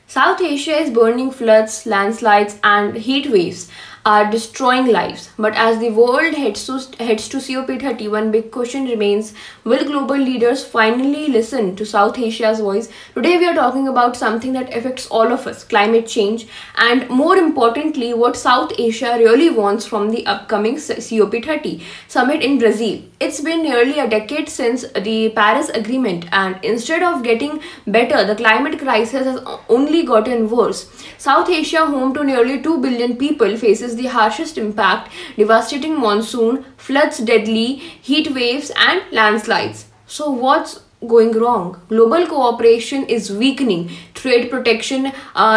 South Asia is burning. Floods, landslides, and heat waves are destroying lives. But as the world heads to COP30, one big question remains: will global leaders finally listen to South Asia's voice? Today, we are talking about something that affects all of us: climate change, and more importantly, what South Asia really wants from the upcoming COP30 summit in Brazil. It's been nearly a decade since the Paris Agreement, and instead of getting better, the climate crisis has only gotten worse. South Asia, home to nearly 2 billion people, faces the harshest impact: devastating monsoon, floods, deadly heat waves, and landslides. So, what's going wrong? Global cooperation is weakening, trade protection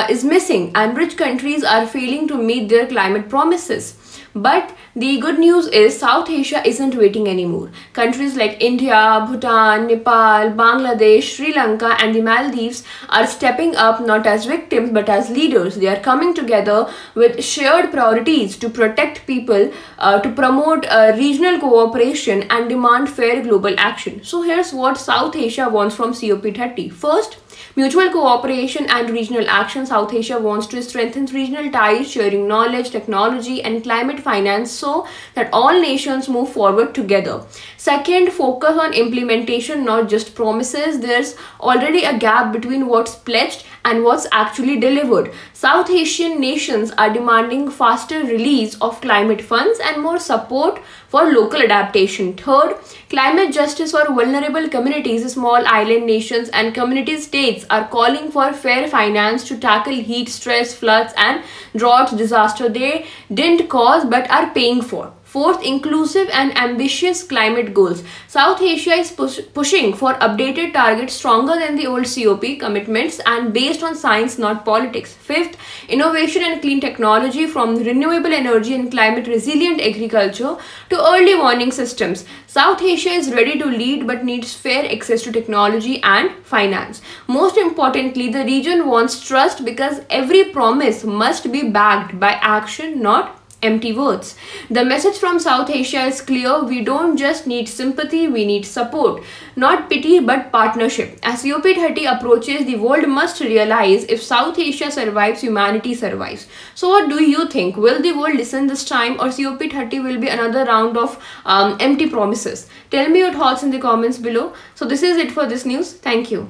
is missing, and rich countries are failing to meet their climate promises. But the good news is South Asia isn't waiting anymore. Countries like India, Bhutan, Nepal, Bangladesh, Sri Lanka, and the Maldives are stepping up, not as victims but as leaders. They are coming together with shared priorities to protect people, to promote regional cooperation, and demand fair global action. So here's what South Asia wants from COP30. First, mutual cooperation and regional action. South Asia wants to strengthen regional ties, sharing knowledge, technology, and climate finance so that all nations move forward together. Second, focus on implementation, not just promises. There's already a gap between what's pledged and what's actually delivered. South Asian nations are demanding faster release of climate funds and more support for local adaptation. Third, climate justice for vulnerable communities. Small island nations and community states are calling for fair finance to tackle heat stress, floods, and drought disaster they didn't cause but are paying for. Fourth, inclusive and ambitious climate goals. South Asia is pushing for updated targets stronger than the old COP commitments and based on science, not politics. Fifth, innovation and clean technology, from renewable energy and climate resilient agriculture to early warning systems. South Asia is ready to lead but needs fair access to technology and finance. Most importantly, the region wants trust because every promise must be backed by action, not empty words. The message from South Asia is clear: we don't just need sympathy, we need support. Not pity but partnership. As COP30 approaches, the world must realize if South Asia survives, humanity survives. So what do you think? Will the world listen this time, or COP30 will be another round of empty promises? Tell me your thoughts in the comments below. So this is it for this news. Thank you.